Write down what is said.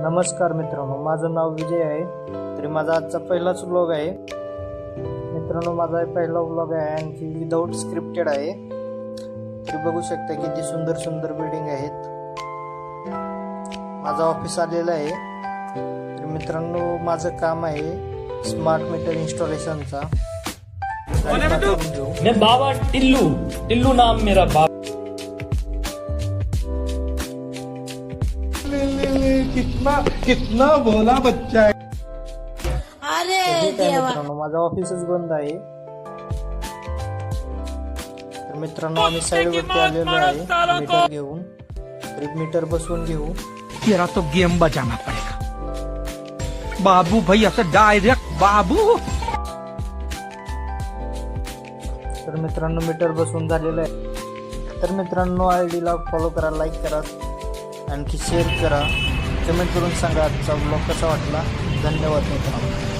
नमस्कार मित्रांनो, माझं नाव विजय आहे. तरी माझा आजचा पहिलाच व्लॉग आहे. मित्रांनो, माझा पहिला व्लॉग आहे आणि विदाऊट स्क्रिप्टेड आहे. तरी बघू शकता किती सुंदर सुंदर बिल्डिंग आहेत. माझं ऑफिस आलेलं आहे. तर मित्रांनो, माझं काम आहे स्मार्ट मीटर इन्स्टॉलेशनचा. मैं बाबा टिल्लू टिल्लू नाम मेरा बाबा. कितना कितना बोला बच्चा है. अरे मित्रांनो, माझं ऑफिसच बंद आहे. तर मित्रांनो, आम्ही साईडवरती आलेलो आहे मीटर घेऊन. तरी मीटर बसवून घेऊ. तेरा तो गेम बजाना पड़ेगा बाबू भाई, असं डायरेक्ट बाबू. तर मित्रांनो, मीटर बसवून झालेलं आहे. तर मित्रांनो, आयडीला फॉलो करा, लाईक करा, आणखी शेअर करा, कमेंट करून सांगा आजचा ब्लॉग कसा वाटला. धन्यवाद मित्रांनो.